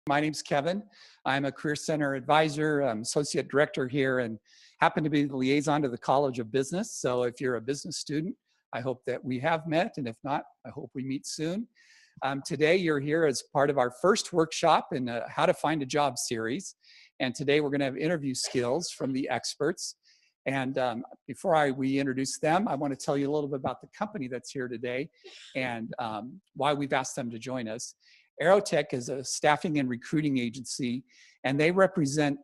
My name's Kevin. I'm a Career Center advisor. I'm associate director here and happen to be the liaison to the College of Business. So if you're a business student, I hope that we have met. And if not, I hope we meet soon. Today, you're here as part of our first workshop in a How to Find a Job series. And today, we're going to have interview skills from the experts. And before we introduce them, I want to tell you a little bit about the company that's here today and why we've asked them to join us. Aerotech is a staffing and recruiting agency, and they represent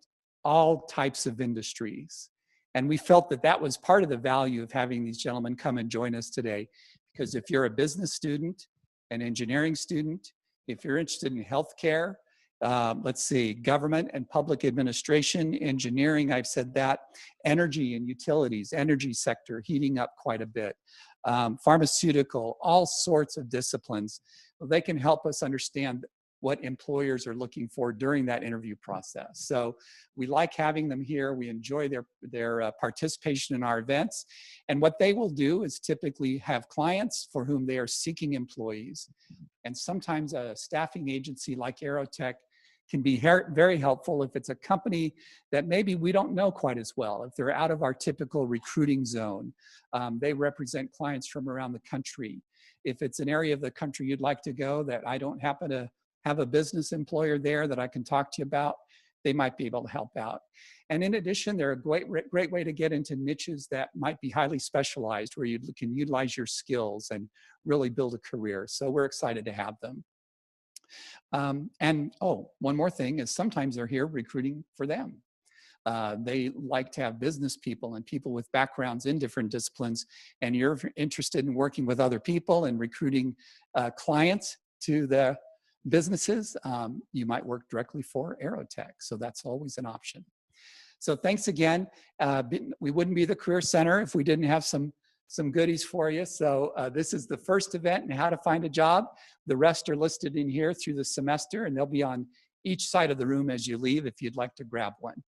all types of industries. And we felt that that was part of the value of having these gentlemen come and join us today. Because if you're a business student, an engineering student, if you're interested in healthcare, government and public administration, engineering, I've said that, energy and utilities, energy sector heating up quite a bit, pharmaceutical, all sorts of disciplines. They can help us understand what employers are looking for during that interview process. So we like having them here. We enjoy their participation in our events. And what they will do is typically have clients for whom they are seeking employees. And sometimes a staffing agency like Aerotech can be very helpful if it's a company that maybe we don't know quite as well, if they're out of our typical recruiting zone. They represent clients from around the country. If it's an area of the country you'd like to go that I don't happen to have a business employer there that I can talk to you about, they might be able to help out. And in addition, they're a great way to get into niches that might be highly specialized, where you can utilize your skills and really build a career. So we're excited to have them. One more thing is sometimes they're here recruiting for them. They like to have business people and people with backgrounds in different disciplines, and you're interested in working with other people and recruiting clients to the businesses, you might work directly for Aerotech. So that's always an option. So thanks again. We wouldn't be the Career Center if we didn't have some goodies for you. So this is the first event in How to Find a Job. The rest are listed in here through the semester, and they'll be on each side of the room as you leave if you'd like to grab one.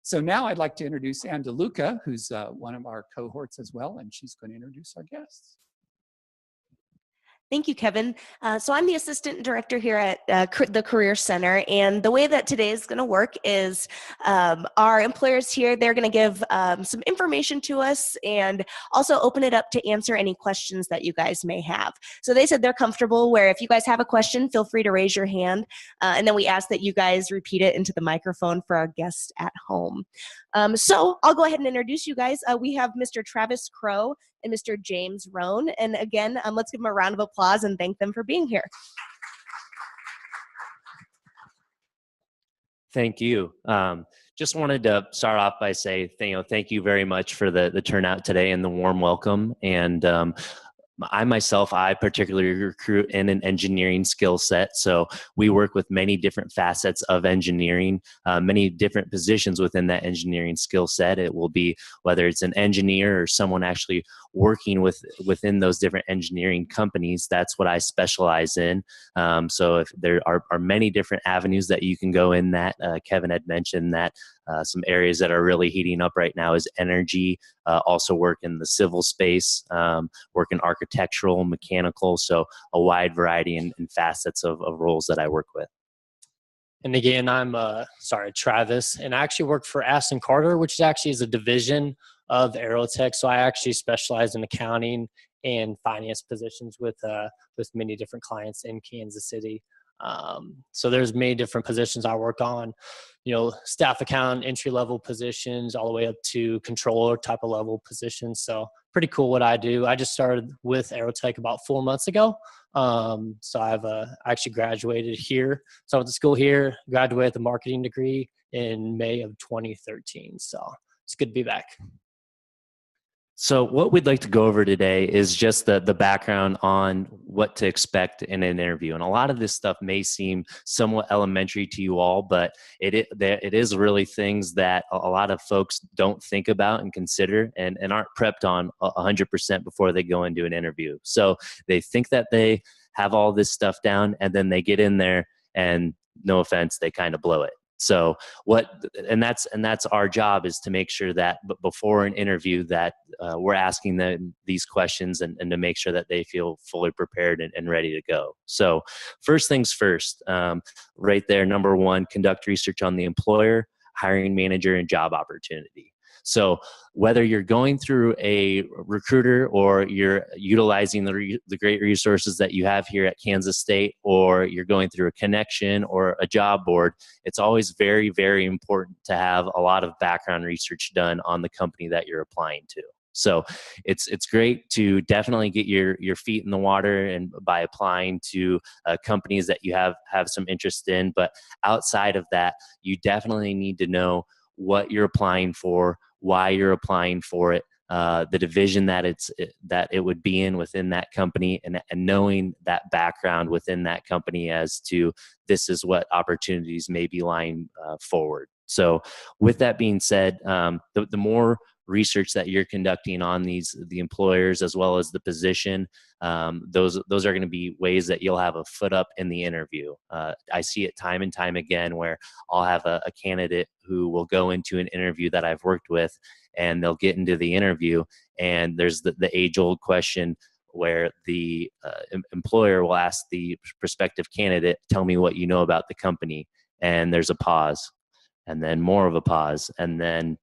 So now I'd like to introduce Ann DeLuca, who's one of our cohorts as well, and she's going to introduce our guests. Thank you, Kevin. So I'm the assistant director here at the Career Center, and the way that today is going to work is our employers here, they're going to give some information to us and also open it up to answer any questions that you guys may have. So they said they're comfortable where if you guys have a question, feel free to raise your hand, and then we ask that you guys repeat it into the microphone for our guests at home. So I'll go ahead and introduce you guys. We have Mr. Travis Crow and Mr. James Rohn. And again, let's give them a round of applause and thank them for being here. Thank you. Just wanted to start off by saying, thank you very much for the turnout today and the warm welcome. And I particularly recruit in an engineering skill set. So we work with many different facets of engineering, many different positions within that engineering skill set. It will be whether it's an engineer or someone actually working within those different engineering companies. That's what I specialize in. So if there are many different avenues that you can go in that, Kevin had mentioned that some areas that are really heating up right now is energy, also work in the civil space, work in architectural, mechanical, so a wide variety and facets of roles that I work with. And again, I'm Travis, and I actually work for Aston Carter, which is a division of Aerotech. So I actually specialize in accounting and finance positions with many different clients in Kansas City. So there's many different positions I work on, staff accountant, entry-level positions, all the way up to controller type of level positions. So pretty cool what I do. I just started with Aerotech about 4 months ago. So I've actually graduated here. So I went to school here, graduated with a marketing degree in May of 2013. So it's good to be back. So what we'd like to go over today is just the background on what to expect in an interview. And a lot of this stuff may seem somewhat elementary to you all, but it is really things that a lot of folks don't think about and consider and aren't prepped on 100% before they go into an interview. So they think that they have all this stuff down, and then they get in there and, no offense, they kind of blow it. So that's our job, is to make sure that before an interview that we're asking them these questions, and to make sure that they feel fully prepared and ready to go. So first things first, right there, number one, conduct research on the employer, hiring manager, and job opportunity. So whether you're going through a recruiter or you're utilizing the great resources that you have here at Kansas State, or you're going through a connection or a job board, it's always very, very important to have a lot of background research done on the company that you're applying to. So it's great to definitely get your feet in the water and by applying to companies that you have some interest in. But outside of that, you definitely need to know what you're applying for, why you're applying for it, the division that it would be in within that company, and knowing that background within that company as to this is what opportunities may be lying forward. So with that being said, the more research that you're conducting on the employers as well as the position, those are going to be ways that you'll have a foot up in the interview. I see it time and time again where I'll have a candidate who will go into an interview that I've worked with, and they'll get into the interview, and there's the age-old question where the employer will ask the prospective candidate, tell me what you know about the company, and there's a pause, and then more of a pause, and then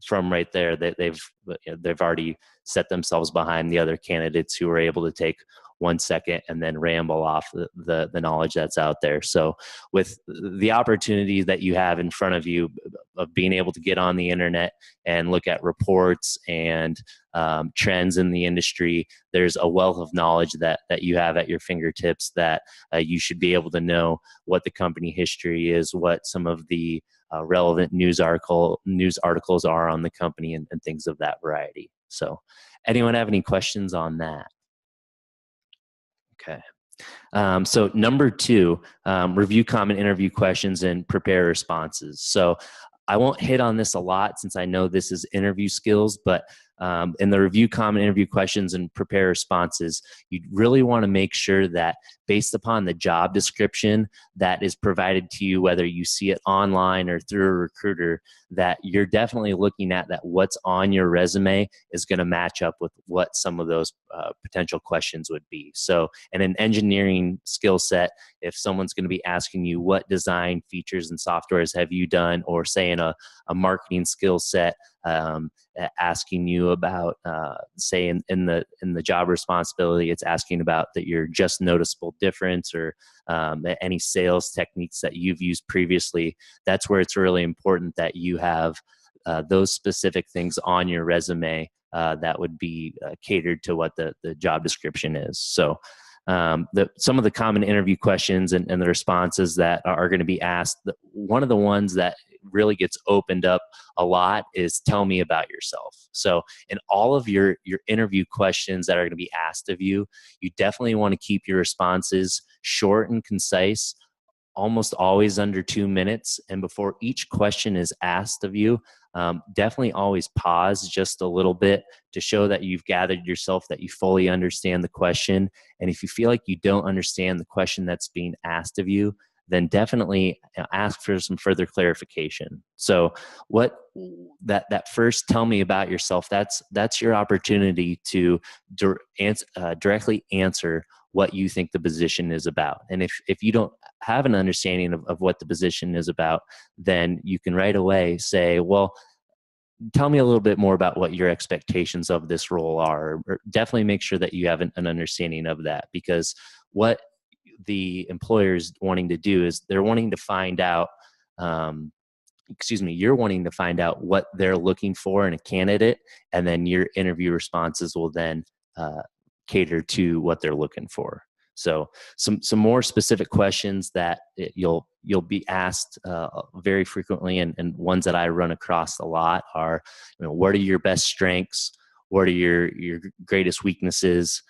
from right there, they've already set themselves behind the other candidates who were able to take 1 second and then ramble off the knowledge that's out there. So with the opportunity that you have in front of you of being able to get on the internet and look at reports and trends in the industry, there's a wealth of knowledge that you have at your fingertips that you should be able to know what the company history is, what some of the relevant news articles are on the company, and things of that variety. So anyone have any questions on that? Okay. So number two, review common interview questions and prepare responses. So I won't hit on this a lot since I know this is interview skills, but in the review common interview questions and prepare responses, you really want to make sure that based upon the job description that is provided to you, whether you see it online or through a recruiter, that you're definitely looking at that what's on your resume is going to match up with what some of those potential questions would be. So in an engineering skill set, if someone's going to be asking you what design features and softwares have you done, or say in a marketing skill set, asking you about, say in the job responsibility, it's asking about that your just noticeable difference or any sales techniques that you've used previously. That's where it's really important that you have those specific things on your resume that would be catered to what the job description is. So some of the common interview questions and the responses that are going to be asked, one of the ones that really gets opened up a lot is tell me about yourself. So in all of your interview questions that are going to be asked of you, you definitely want to keep your responses short and concise, almost always under 2 minutes. And before each question is asked of you, definitely always pause just a little bit to show that you've gathered yourself, that you fully understand the question. And if you feel like you don't understand the question that's being asked of you, then definitely ask for some further clarification. So what that first tell me about yourself, that's your opportunity to directly answer what you think the position is about. And if you don't have an understanding of what the position is about, then you can right away say, well, tell me a little bit more about what your expectations of this role are, or definitely make sure that you have an understanding of that, because what the employer is wanting to do is they're wanting to find out, you're wanting to find out what they're looking for in a candidate, and then your interview responses will then cater to what they're looking for. So some more specific questions that you'll be asked very frequently, and ones that I run across a lot are, what are your best strengths? What are your greatest weaknesses?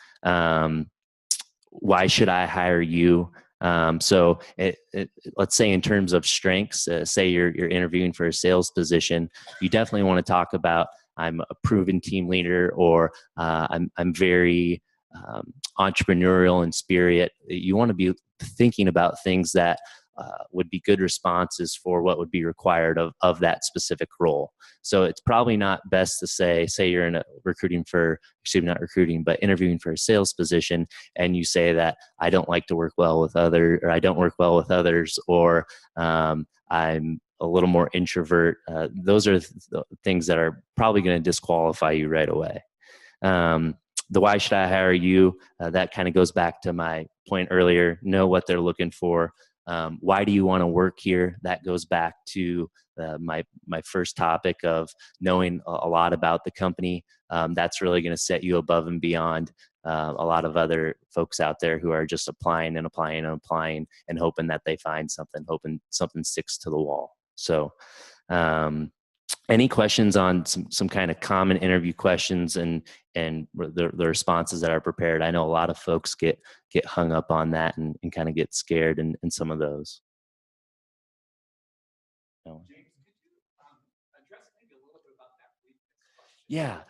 Why should I hire you? So let's say in terms of strengths, say you're interviewing for a sales position, you definitely want to talk about, I'm a proven team leader, or I'm very entrepreneurial in spirit. You want to be thinking about things that would be good responses for what would be required of that specific role. So it's probably not best to say you're in a interviewing for a sales position, and you say that I don't like to work well with or I don't work well with others, or I'm a little more introvert. Those are things that are probably going to disqualify you right away. The why should I hire you? That kind of goes back to my point earlier. Know what they're looking for. Why do you want to work here? That goes back to my first topic of knowing a lot about the company. That's really going to set you above and beyond a lot of other folks out there who are just applying and applying and applying and hoping that they find something, hoping something sticks to the wall. So any questions on some kind of common interview questions and the responses that are prepared? I know a lot of folks get hung up on that and kind of get scared in some of those. James, could you address maybe a little bit about that weakness?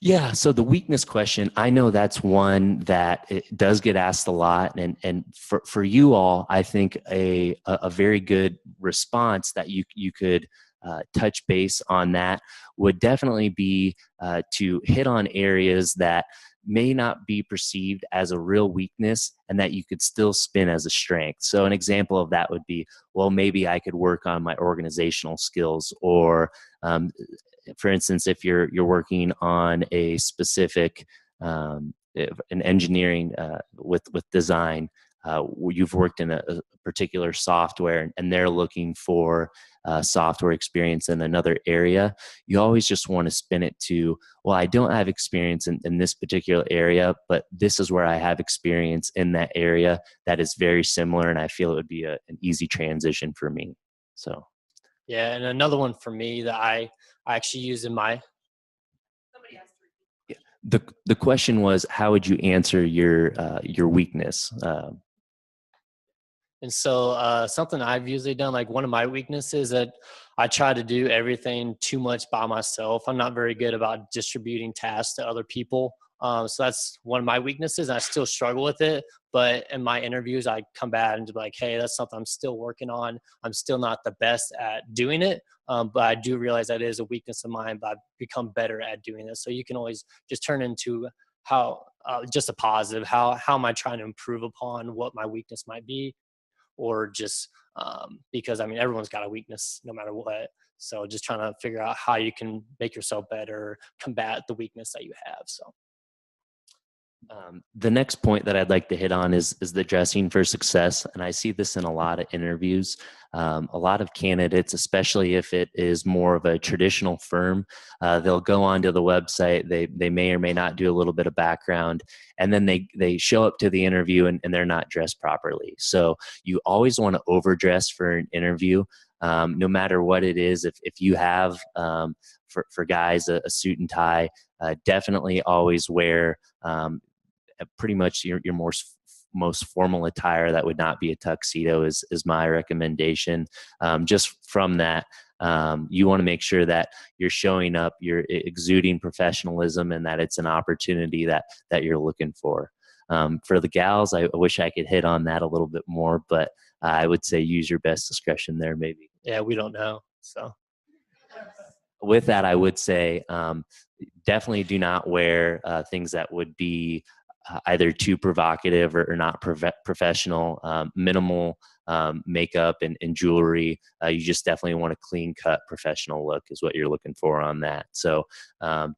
Yeah. So the weakness question, I know that's one that it does get asked a lot, and for you all, I think a very good response that you could touch base on that would definitely be to hit on areas that may not be perceived as a real weakness and that you could still spin as a strength. So an example of that would be, well, maybe I could work on my organizational skills, or for instance, if you're working on a specific an engineering with design, you've worked in a particular software and they're looking for software experience in another area, you always just want to spin it to, well, I don't have experience in this particular area, but this is where I have experience in that area that is very similar, and I feel it would be an easy transition for me. So Yeah, and another one for me that I actually use in my the question was, how would you answer your weakness? And so something I've usually done, like one of my weaknesses, that I try to do everything too much by myself. I'm not very good about distributing tasks to other people. So that's one of my weaknesses, and I still struggle with it. But in my interviews, I come back and be like, hey, that's something I'm still working on. I'm still not the best at doing it, but I do realize that is a weakness of mine, but I've become better at doing it. So you can always just turn into how just a positive. How am I trying to improve upon what my weakness might be? Or just because I mean everyone's got a weakness no matter what, so just trying to figure out how you can make yourself better, combat the weakness that you have. So the next point that I'd like to hit on is the dressing for success, and I see this in a lot of interviews. A lot of candidates, especially if it is more of a traditional firm, they'll go onto the website. They may or may not do a little bit of background, and then they show up to the interview and they're not dressed properly. So you always want to overdress for an interview, no matter what it is. If you have for guys a suit and tie, definitely always wear pretty much your most formal attire that would not be a tuxedo is my recommendation. Just from that, you want to make sure that you're showing up, you're exuding professionalism, and that it's an opportunity that you're looking for. For the gals, I wish I could hit on that a little bit more, but I would say use your best discretion there, maybe. yeah, we don't know. So With that, I would say definitely do not wear things that would be either too provocative or not professional. Minimal makeup and jewelry. You just definitely want a clean cut professional look is what you're looking for on that. So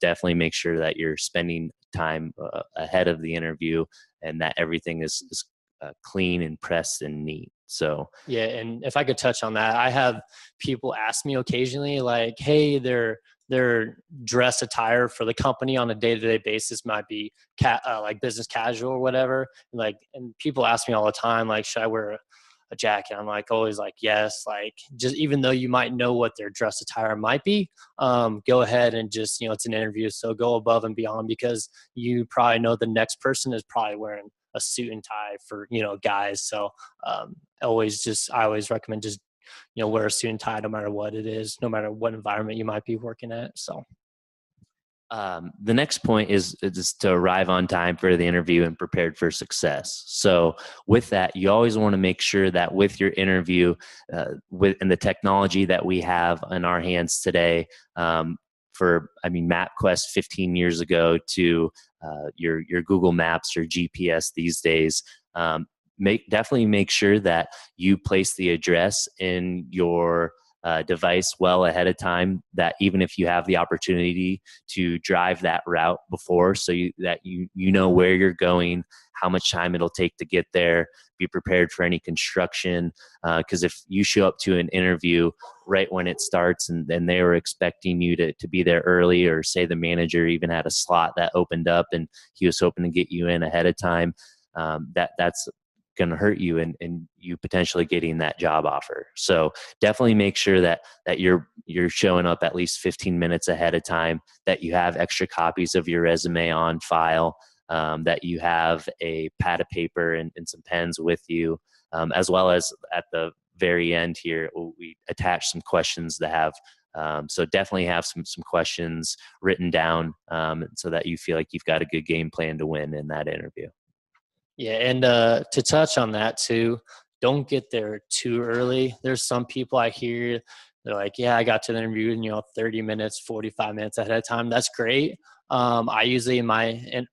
definitely make sure that you're spending time ahead of the interview and that everything is clean and pressed and neat. So yeah, and if I could touch on that, I have people ask me occasionally, like, hey, their dress attire for the company on a day-to-day basis might be like business casual or whatever. And people ask me all the time, like, should I wear a jacket? I'm like, always like, yes. Like, just even though you might know what their dress attire might be, go ahead and just, it's an interview. So go above and beyond, because you probably know the next person is probably wearing a suit and tie for, guys. So I always recommend just wear a suit and tie no matter what it is, no matter what environment you might be working at. So The next point is to arrive on time for the interview and prepared for success. So with that, you always want to make sure that with your interview, and the technology that we have in our hands today, MapQuest 15 years ago to your Google Maps or GPS these days, definitely make sure that you place the address in your device well ahead of time, that even if you have the opportunity to drive that route before, so that you know where you're going, how much time it'll take to get there, be prepared for any construction, because if you show up to an interview right when it starts and they were expecting you to be there early, or say the manager even had a slot that opened up and he was hoping to get you in ahead of time, that's going to hurt you and you potentially getting that job offer. So definitely make sure that you're showing up at least 15 minutes ahead of time, that you have extra copies of your resume on file, that you have a pad of paper and some pens with you, as well as at the very end here, we attach some questions to have. So definitely have some questions written down, so that you feel like you've got a good game plan to win in that interview. Yeah, and to touch on that too, don't get there too early. There's some people I hear, they're like, yeah, I got to the interview in 30 minutes, 45 minutes ahead of time. That's great. I usually in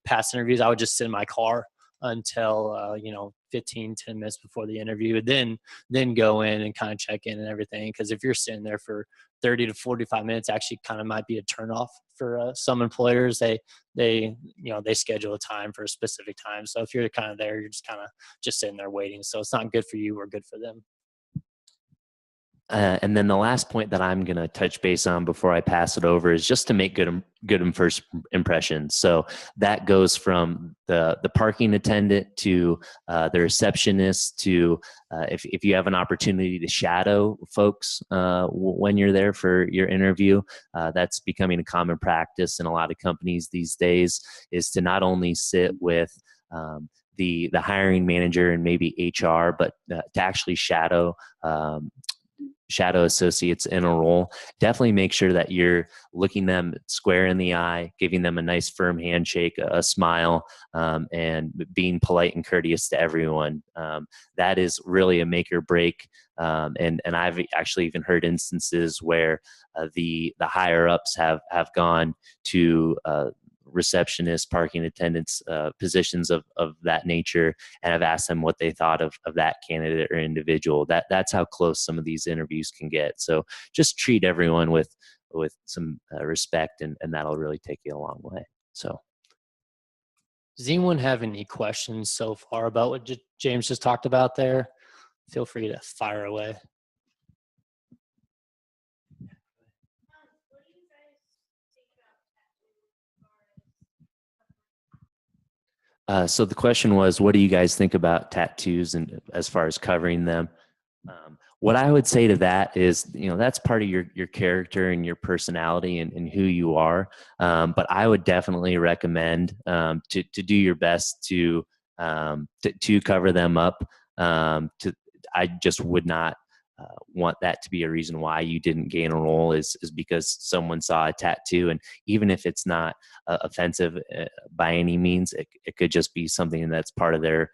past interviews, I would just sit in my car until 10 minutes before the interview, then go in and kind of check in and everything. Because if you're sitting there for 30 to 45 minutes, actually kind of might be a turnoff for some employers. They schedule a time for a specific time. So if you're kind of there, you're just sitting there waiting. So it's not good for you or good for them. And then the last point that I'm going to touch base on before I pass it over is just to make good first impressions. So that goes from the parking attendant to the receptionist to if you have an opportunity to shadow folks when you're there for your interview, that's becoming a common practice in a lot of companies these days, is to not only sit with the hiring manager and maybe HR, but to actually shadow associates in a role. Definitely make sure that you're looking them square in the eye, giving them a nice firm handshake, a smile, and being polite and courteous to everyone. That is really a make or break. And I've actually even heard instances where the higher ups have gone to receptionists, parking attendants, positions of that nature, and I've asked them what they thought of that candidate or individual. That's how close some of these interviews can get. So just treat everyone with some respect, and that'll really take you a long way. So, does anyone have any questions so far about what James just talked about there? Feel free to fire away. So the question was, what do you guys think about tattoos and as far as covering them? What I would say to that is, that's part of your character and your personality and who you are. But I would definitely recommend to do your best to cover them up. I just would not want that to be a reason why you didn't gain a role is because someone saw a tattoo. And even if it's not offensive by any means, it could just be something that's part of their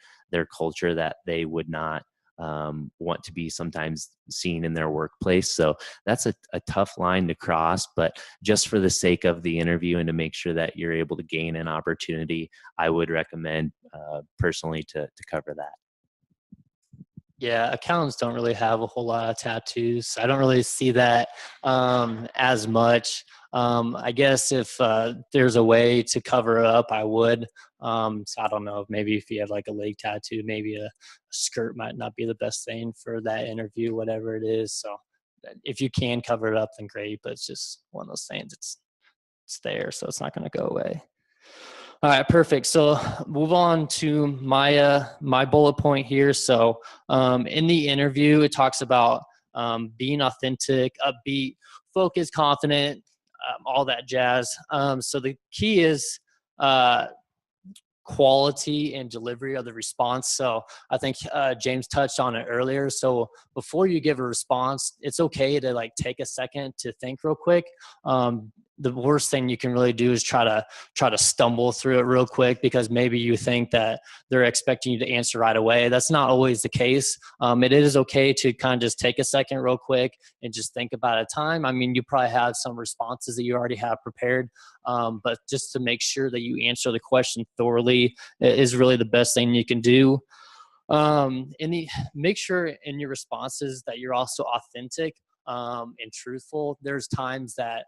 culture that they would not want to be sometimes seen in their workplace. So that's a tough line to cross, but just for the sake of the interview and to make sure that you're able to gain an opportunity, I would recommend personally to cover that. Yeah, accountants don't really have a whole lot of tattoos. I don't really see that as much. I guess if there's a way to cover it up, I would. So I don't know, maybe if you have like a leg tattoo, maybe a skirt might not be the best thing for that interview, whatever it is. So if you can cover it up, then great. But it's just one of those things. It's there, so it's not going to go away. All right, perfect. So move on to my bullet point here. So in the interview, it talks about being authentic, upbeat, focused, confident, all that jazz. So the key is quality and delivery of the response. So I think James touched on it earlier. So before you give a response, it's okay to take a second to think real quick. the worst thing you can really do is try to stumble through it real quick, because maybe you think that they're expecting you to answer right away. That's not always the case. It is okay to kind of just take a second real quick and just think about a time. I mean, you probably have some responses that you already have prepared, but just to make sure that you answer the question thoroughly is really the best thing you can do. Make sure in your responses that you're also authentic and truthful. There's times that,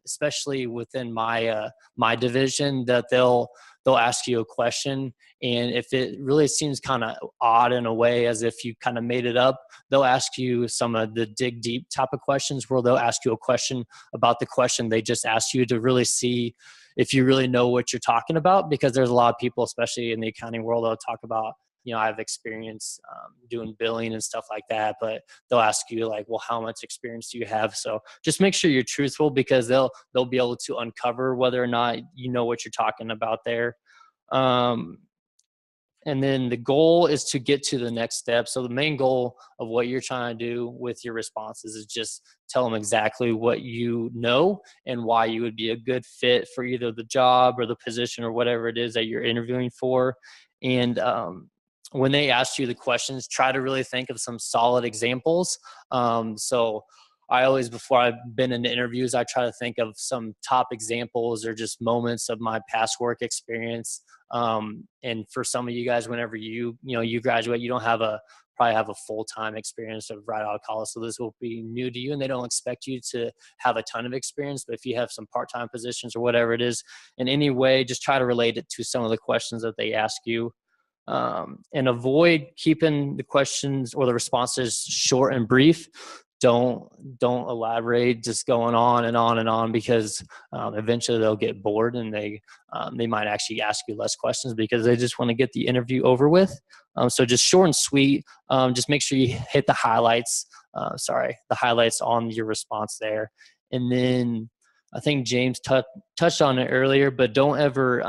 especially within my division, that they'll ask you a question, and if it really seems kind of odd in a way, as if you kind of made it up, they'll ask you some of the dig deep type of questions, where they'll ask you a question about the question they just asked you, to really see if you really know what you're talking about. Because there's a lot of people, especially in the accounting world, that'll talk about, I have experience doing billing and stuff like that, but they'll ask you like, well, how much experience do you have? So just make sure you're truthful, because they'll be able to uncover whether or not you know what you're talking about there. And then the goal is to get to the next step. So the main goal of what you're trying to do with your responses is just tell them exactly what you know and why you would be a good fit for either the job or the position or whatever it is that you're interviewing for. And when they ask you the questions, try to really think of some solid examples. So I always, before I've been in interviews, I try to think of some top examples or just moments of my past work experience. And for some of you guys, whenever you graduate, you don't probably have a full-time experience of right out of college. So this will be new to you, and they don't expect you to have a ton of experience. But if you have some part-time positions or whatever it is, in any way, just try to relate it to some of the questions that they ask you. And avoid keeping the questions or the responses short and brief. Don't elaborate, just going on and on and on, because eventually they'll get bored, and they might actually ask you less questions because they just want to get the interview over with. So just short and sweet. Just make sure you hit the highlights. The highlights on your response there. And then I think James touched on it earlier, but don't ever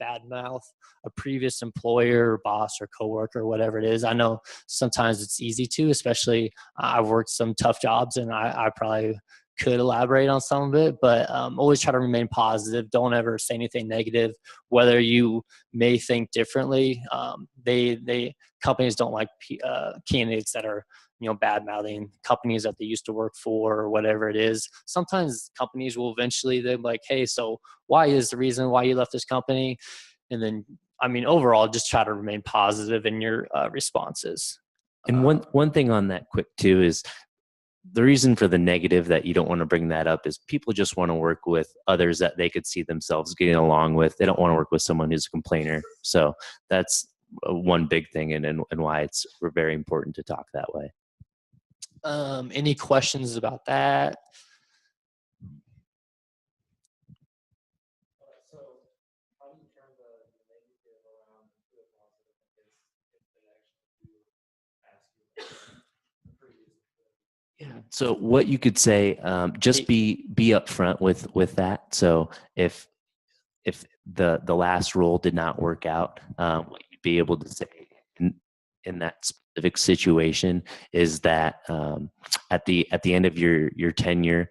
badmouth a previous employer or boss or coworker or whatever it is. I know sometimes it's easy to, especially I've worked some tough jobs, and I probably could elaborate on some of it, but always try to remain positive. Don't ever say anything negative, whether you may think differently. Companies don't like candidates that are bad mouthing companies that they used to work for or whatever it is. Sometimes companies will eventually, they're like, hey, so why is the reason why you left this company? And then, overall, just try to remain positive in your responses. And one thing on that quick too is the reason for the negative that you don't want to bring that up is people just want to work with others that they could see themselves getting along with. They don't want to work with someone who's a complainer. So that's one big thing, and why it's very important to talk that way. Any questions about that? Yeah. So what you could say, just be upfront with that. So if the last role did not work out, what you'd be able to say in that specific situation is that at the end of your tenure,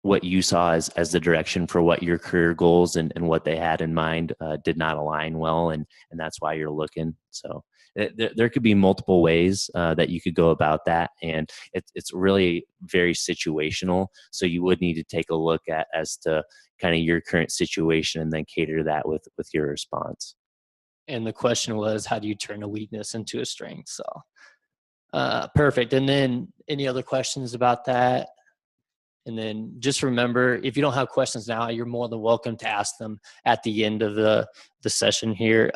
what you saw as the direction for what your career goals and what they had in mind did not align well, and that's why you're looking. So there could be multiple ways that you could go about that, and it's really very situational. So you would need to take a look at as to kind of your current situation, and then cater that with your response. And the question was, how do you turn a weakness into a strength? So perfect. And then any other questions about that? And then just remember, if you don't have questions now, you're more than welcome to ask them at the end of the session here.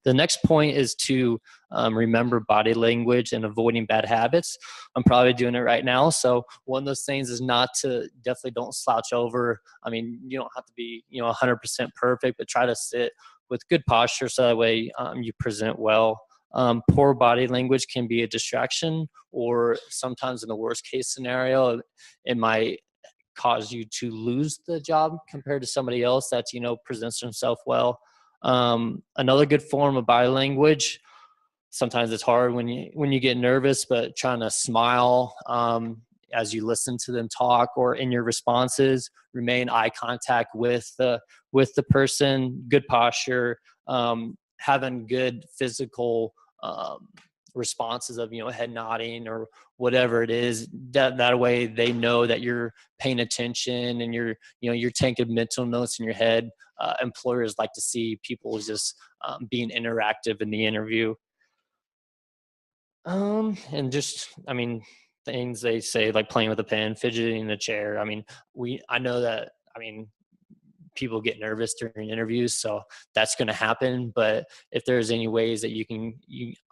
The next point is to remember body language and avoiding bad habits. I'm probably doing it right now. So one of those things is definitely don't slouch over. You don't have to be 100% perfect, but try to sit with good posture so that way you present well. Poor body language can be a distraction, or sometimes in the worst case scenario, it might cause you to lose the job compared to somebody else that presents themselves well. Another good form of body language, sometimes it's hard when you get nervous, but trying to smile as you listen to them talk or in your responses, remain eye contact with the person, good posture, having good physical responses of, head nodding or whatever it is. That way they know that you're paying attention and you're taking mental notes in your head. Employers like to see people just being interactive in the interview. And just, things they say like playing with a pen, fidgeting in a chair. I know that, people get nervous during interviews, so that's going to happen. But if there's any ways that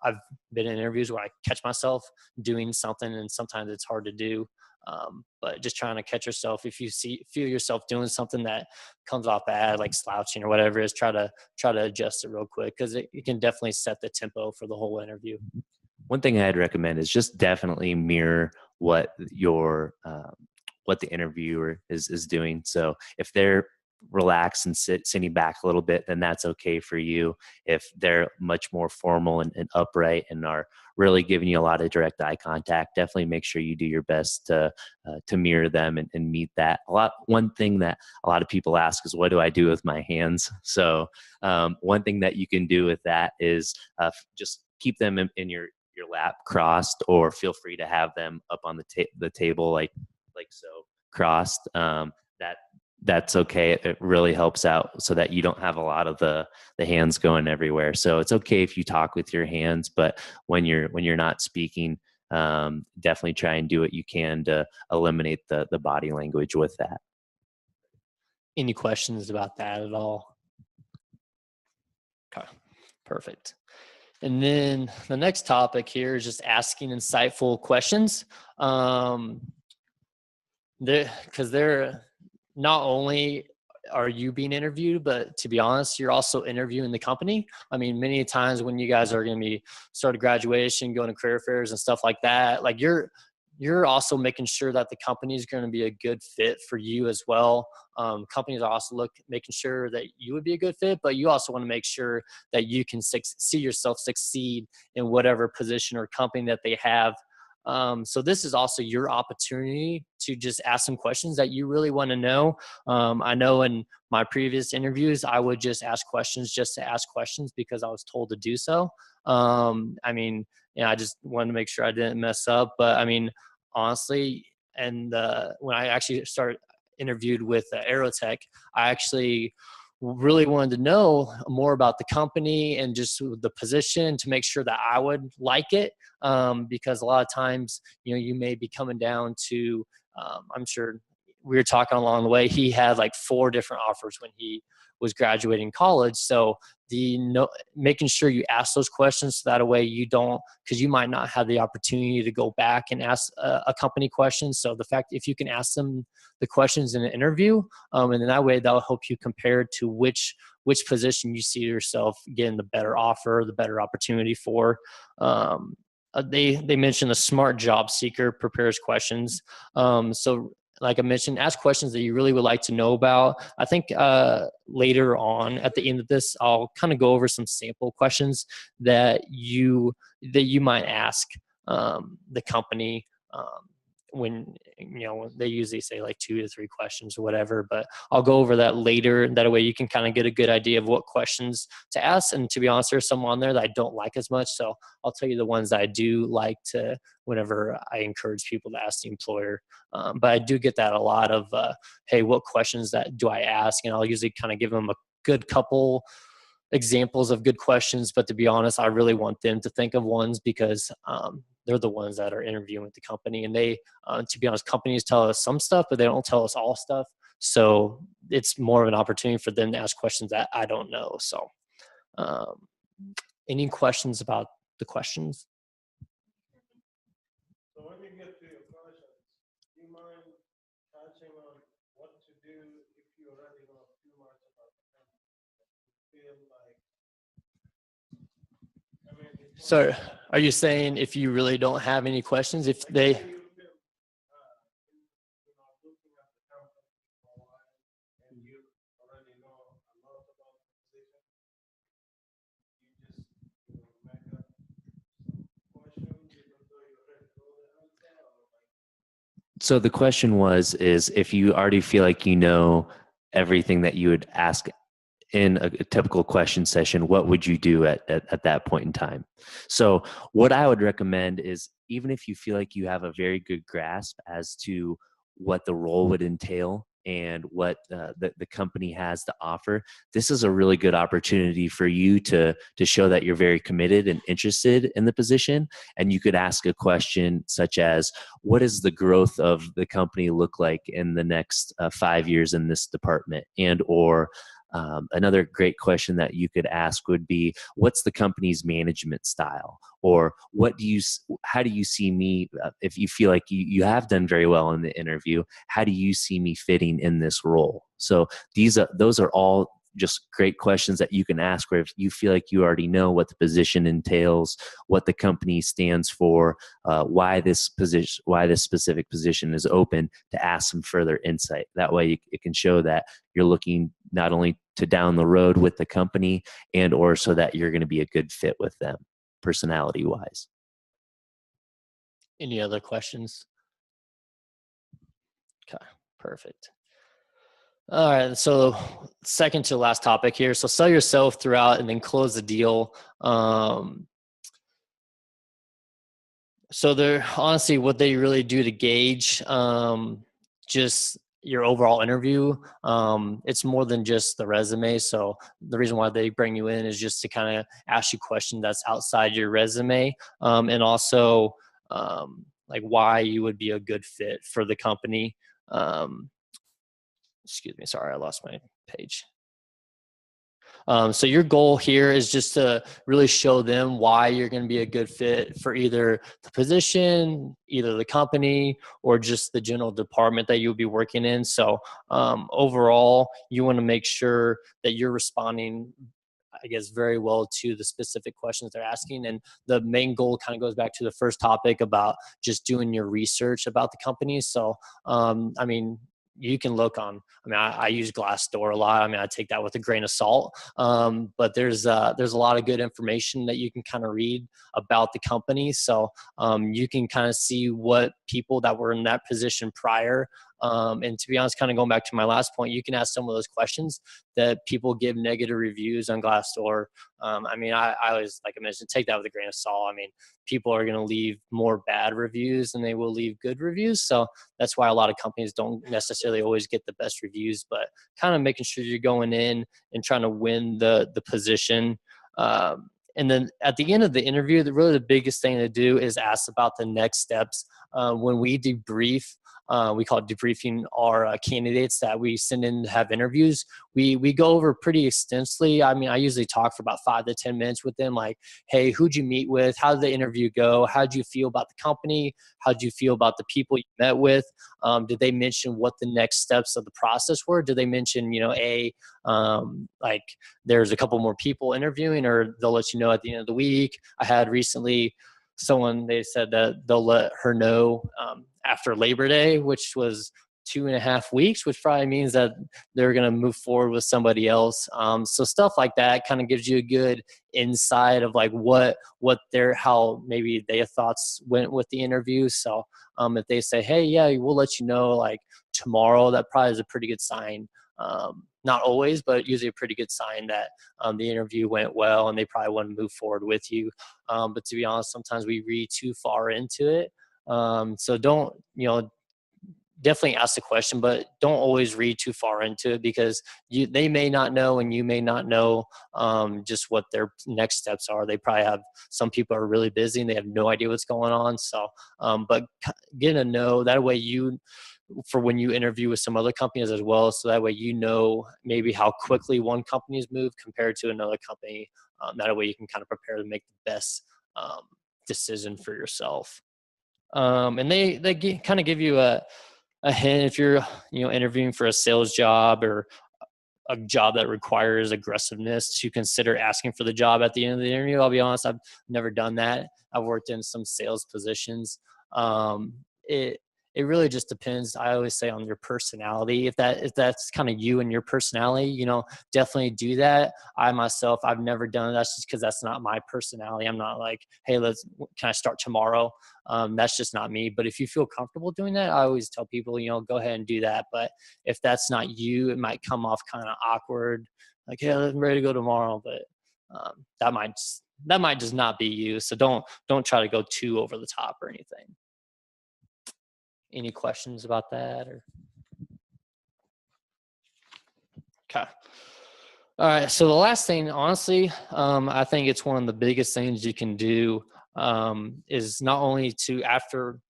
I've been in interviews where I catch myself doing something, and sometimes it's hard to do. But just trying to catch yourself. If you feel yourself doing something that comes off bad, like slouching or whatever, is try to adjust it real quick, because it can definitely set the tempo for the whole interview. One thing I'd recommend is just definitely mirror what what the interviewer is doing. So if they're relaxed and sitting back a little bit, then that's okay for you. If they're much more formal and upright and are really giving you a lot of direct eye contact, definitely make sure you do your best to mirror them and meet that. One thing that a lot of people ask is, what do I do with my hands? So one thing that you can do with that is just keep them in your lap crossed, or feel free to have them up on the table like so, crossed. That's okay. It really helps out so that you don't have a lot of the hands going everywhere. So it's okay if you talk with your hands, but when you're not speaking, definitely try and do what you can to eliminate the body language with that. Any questions about that at all? Okay, perfect. And then the next topic here is just asking insightful questions. Because they're not only are you being interviewed, but to be honest, you're also interviewing the company. Many times when you guys are going to be starting graduation, going to career fairs and stuff like that, like you're also making sure that the company is going to be a good fit for you as well. Companies are also making sure that you would be a good fit, but you also want to make sure that you can see yourself succeed in whatever position or company that they have. So this is also your opportunity to just ask some questions that you really want to know. I know in my previous interviews, I would just ask questions just to ask questions because I was told to do so. I just wanted to make sure I didn't mess up. But honestly, and when I actually interviewed with Aerotech, I actually really wanted to know more about the company and just the position to make sure that I would like it. Because a lot of times, you may be coming down to, I'm sure we were talking along the way, he had like 4 different offers when he was graduating college. So making sure you ask those questions so that way you don't, because you might not have the opportunity to go back and ask a company question. So the fact, if you can ask them the questions in an interview, and then that way that'll help you compare to which position you see yourself getting the better offer, the better opportunity for. They mentioned a smart job seeker prepares questions. So like I mentioned, ask questions that you really would like to know about. I think later on at the end of this, I'll kind of go over some sample questions that you might ask the company when they usually say like 2 to 3 questions or whatever, but I'll go over that later. That way you can kind of get a good idea of what questions to ask. And to be honest, there's some on there that I don't like as much. So I'll tell you the ones that I do like to, whenever I encourage people to ask the employer. But I do get that a lot of, hey, what questions that do I ask? And I'll usually kind of give them a good couple examples of good questions. But to be honest, I really want them to think of ones because they're the ones that are interviewing with the company. And they, to be honest, companies tell us some stuff, but they don't tell us all stuff. So it's more of an opportunity for them to ask questions that I don't know. So any questions about the questions? So when you get to your questions, do you mind touching on what to do if you already know too much about the company? Feel like, So are you saying if you really don't have any questions, if they... looking at the company for a while and you already know a lot about the position, you just make up some questions even though you already know the answer, or like So the question is if you already feel like you know everything that you would ask in a typical question session, what would you do at that point in time? So what I would recommend is, even if you feel like you have a very good grasp as to what the role would entail and what the company has to offer, this is a really good opportunity for you to show that you're very committed and interested in the position. And you could ask a question such as, what does the growth of the company look like in the next 5 years in this department? And or another great question that you could ask would be, what's the company's management style? Or how do you see me, if you feel like you have done very well in the interview, how do you see me fitting in this role? So those are all just great questions that you can ask, where if you feel like you already know what the position entails, what the company stands for, why this specific position is open, to ask some further insight. That way it can show that you're looking not only to down the road with the company, and or so that you're going to be a good fit with them personality wise. Any other questions? Okay, perfect. All right, so second to last topic here. So sell yourself throughout and then close the deal. So they're honestly what they really do to gauge just your overall interview. It's more than just the resume. So the reason why they bring you in is just to kind of ask you questions that's outside your resume, and also like why you would be a good fit for the company. Excuse me, sorry, I lost my page. So your goal here is just to really show them why you're going to be a good fit for either the position, either the company, or just the general department that you'll be working in. So overall, you want to make sure that you're responding, I guess, very well to the specific questions they're asking. And the main goal kind of goes back to the first topic about just doing your research about the company. So, I mean, you can look on, I use Glassdoor a lot. I take that with a grain of salt. But there's a lot of good information that you can kind of read about the company. So you can kind of see what people that were in that position prior. And to be honest, kind of going back to my last point, you can ask some of those questions that people give negative reviews on Glassdoor. I always, like I mentioned, take that with a grain of salt. People are going to leave more bad reviews than they will leave good reviews. So that's why a lot of companies don't necessarily always get the best reviews, but kind of making sure you're going in and trying to win the position. And then at the end of the interview, the biggest thing to do is ask about the next steps. When we debrief, we call it debriefing our candidates that we send in to have interviews. We go over pretty extensively. I usually talk for about 5 to 10 minutes with them, like, hey, who'd you meet with? How did the interview go? How'd you feel about the company? How'd you feel about the people you met with? Did they mention what the next steps of the process were? Did they mention, like there's a couple more people interviewing, or they'll let you know at the end of the week? I had recently someone, they said that they'll let her know after Labor Day, which was 2.5 weeks, which probably means that they're going to move forward with somebody else. So stuff like that kind of gives you a good insight of like how maybe their thoughts went with the interview. So if they say, hey, yeah, we'll let you know like tomorrow, that probably is a pretty good sign. Not always, but usually a pretty good sign that the interview went well and they probably want to move forward with you. But to be honest, sometimes we read too far into it. So don't, definitely ask the question, but don't always read too far into it, because they may not know and you may not know just what their next steps are. They probably have, some people are really busy and they have no idea what's going on. So, but getting to know, that way for when you interview with some other companies as well, so that way maybe how quickly one company's moved compared to another company. That way you can kind of prepare to make the best decision for yourself. And they kind of give you a hint if you're interviewing for a sales job or a job that requires aggressiveness, to consider asking for the job at the end of the interview. I'll be honest, I've never done that. I've worked in some sales positions. It it really just depends. I always say on your personality. If that's kind of you and your personality, definitely do that. I myself, I've never done it. That's just because that's not my personality. I'm not like, hey, can I start tomorrow? That's just not me. But if you feel comfortable doing that, I always tell people, go ahead and do that. But if that's not you, it might come off kind of awkward, like, hey, I'm ready to go tomorrow. But that might just not be you. So don't try to go too over the top or anything. Any questions about that? Or okay. All right. So the last thing, honestly, I think it's one of the biggest things you can do is not only to after,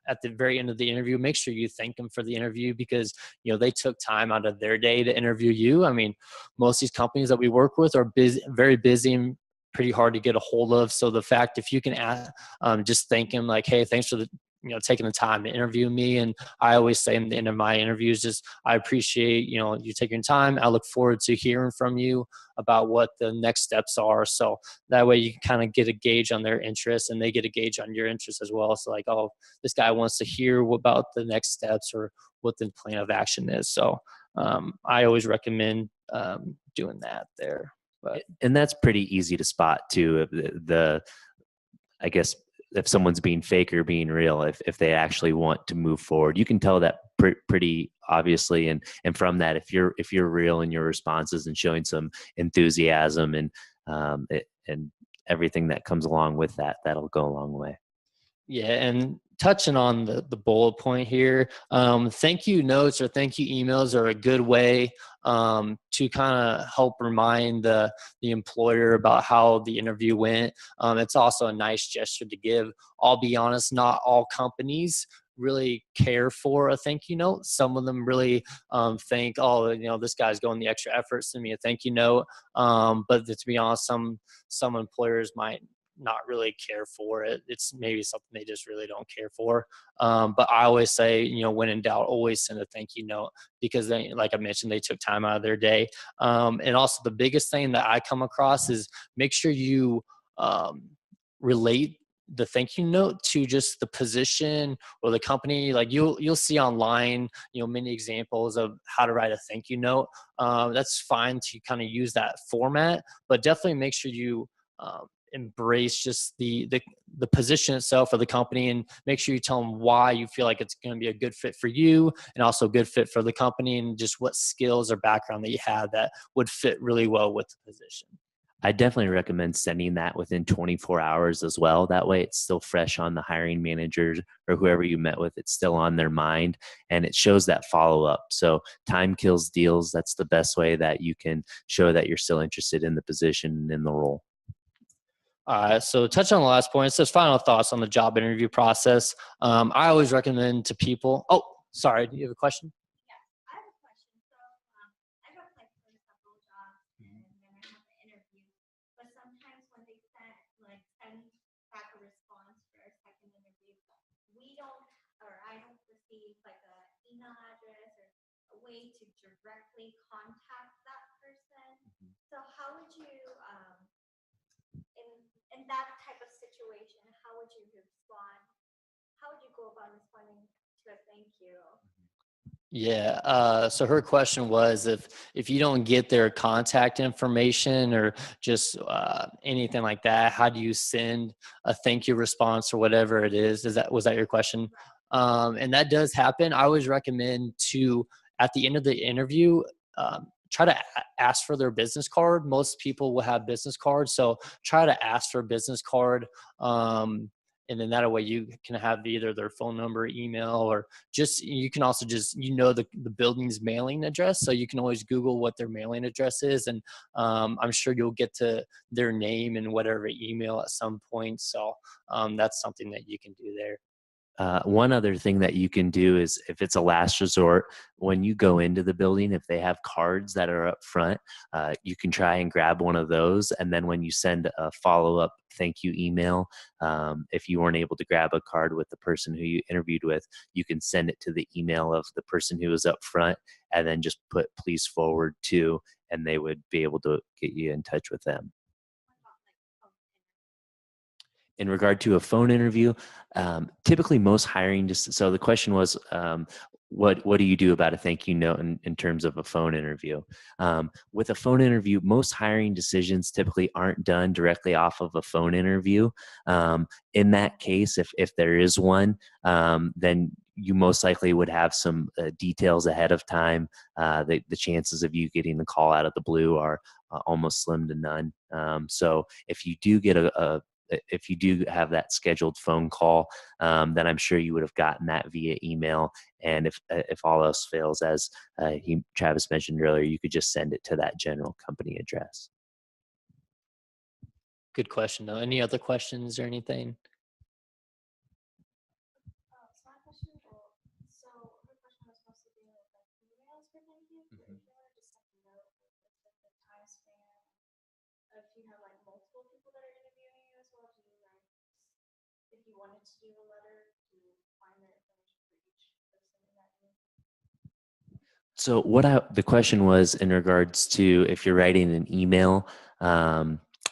at the very end of the interview, make sure you thank them for the interview because, they took time out of their day to interview you. I mean, most of these companies that we work with are busy, very busy and pretty hard to get a hold of. So the fact, if you can just thank them like, hey, thanks for taking the time to interview me. And I always say in the end of my interviews, just, I appreciate, you taking time. I look forward to hearing from you about what the next steps are. So that way you can kind of get a gauge on their interest and they get a gauge on your interest as well. So like, oh, this guy wants to hear about the next steps or what the plan of action is. So I always recommend doing that there. But And that's pretty easy to spot too. I guess if someone's being fake or being real, if they actually want to move forward, you can tell that pretty obviously. And from that, if you're real in your responses and showing some enthusiasm and everything that comes along with that, that'll go a long way. yeah, and touching on the bullet point here, thank you notes or thank you emails are a good way to kind of help remind the employer about how the interview went. It's also a nice gesture to give. I'll be honest, not all companies really care for a thank you note. Some of them really think, oh, this guy's going the extra effort, send me a thank you note. But to be honest, some employers might not really care for it. It's maybe something they just really don't care for. But I always say, when in doubt, always send a thank you note because they, like I mentioned, they took time out of their day. And also the biggest thing that I come across is make sure you relate the thank you note to just the position or the company. Like you'll see online, many examples of how to write a thank you note. That's fine to kind of use that format, but definitely make sure you embrace just the position itself of the company and make sure you tell them why you feel like it's going to be a good fit for you and also a good fit for the company and just what skills or background that you have that would fit really well with the position. I definitely recommend sending that within 24 hours as well. That way it's still fresh on the hiring managers or whoever you met with. It's still on their mind and it shows that follow-up. So time kills deals. That's the best way that you can show that you're still interested in the position and in the role. So touch on the last point. It says final thoughts on the job interview process. I always recommend to people. Oh, sorry. Do you have a question? I have a question. So I've applied for several jobs and then I have an interview. But sometimes when they send back a response for a second interview, I don't receive like a email address or a way to directly contact that person. So how would you in that type of situation, how would you respond? How would you go about responding to a thank you? Yeah. So her question was if you don't get their contact information or just anything like that, how do you send a thank you response or whatever it is? Was that your question? And that does happen. I always recommend to at the end of the interview, try to ask for their business card. Most people will have business cards, so try to ask for a business card. And then that way you can have either their phone number, email, or just you can also just the building's mailing address, so you can always Google what their mailing address is, and I'm sure you'll get to their name and whatever email at some point. So that's something that you can do there. One other thing that you can do is if it's a last resort, when you go into the building, if they have cards that are up front, you can try and grab one of those. And then when you send a follow-up thank you email, if you weren't able to grab a card with the person who you interviewed with, you can send it to the email of the person who was up front and then just put please forward to, and they would be able to get you in touch with them. In regard to a phone interview, typically most hiring, so the question was, what do you do about a thank you note in terms of a phone interview? With a phone interview, most hiring decisions typically aren't done directly off of a phone interview. In that case, if there is one, then you most likely would have some details ahead of time. The chances of you getting the call out of the blue are almost slim to none. So if you do get if you do have that scheduled phone call, then I'm sure you would have gotten that via email. And if all else fails, as Travis mentioned earlier, you could just send it to that general company address. Good question, though. Any other questions or anything? So my question is, so her question was supposed to be like emails for thank you. If you want to just like note like the time span, if you have like multiple people that are interviewing you as well, do you like if you wanted to do a letter to find their information for each person in that email? So the question was in regards to if you're writing an email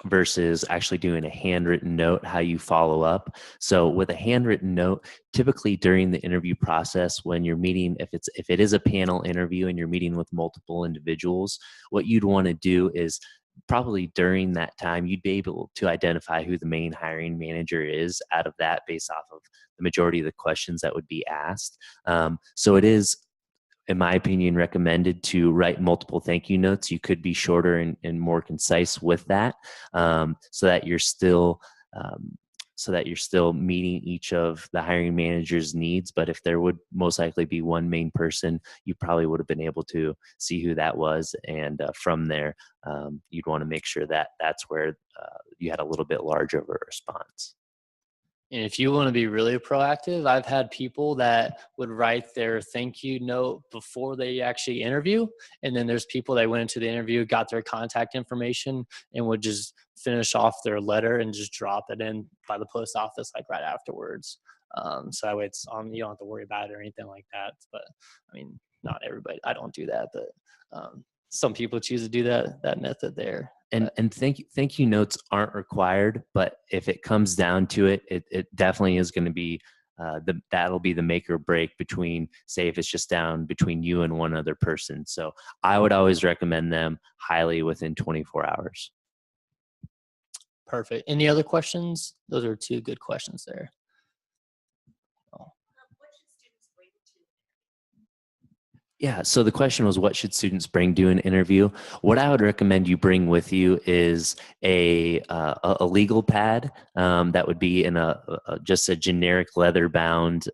versus actually doing a handwritten note, how you follow up. So with a handwritten note, typically during the interview process, when you're meeting, if it is a panel interview and you're meeting with multiple individuals, what you'd want to do is probably during that time, you'd be able to identify who the main hiring manager is out of that based off of the majority of the questions that would be asked. So it is, in my opinion, recommended to write multiple thank you notes. You could be shorter and more concise with that, so that you're still meeting each of the hiring manager's needs. But if there would most likely be one main person, you probably would have been able to see who that was, and from there, you'd want to make sure that that's where you had a little bit larger of a response. And if you want to be really proactive, I've had people that would write their thank you note before they actually interview. And then there's people that went into the interview, got their contact information, and would just finish off their letter and just drop it in by the post office like right afterwards. So that way it's on, you don't have to worry about it or anything like that. But I mean, not everybody, I don't do that, but some people choose to do that method there. And thank you notes aren't required, but if it comes down to it, it definitely is going to be that'll be the make or break between, say, if it's just down between you and one other person. So I would always recommend them highly within 24 hours. Perfect. Any other questions? Those are two good questions there. What should students bring to? Yeah, so the question was, what should students bring to an interview? What I would recommend you bring with you is a legal pad that would be in just a generic leather-bound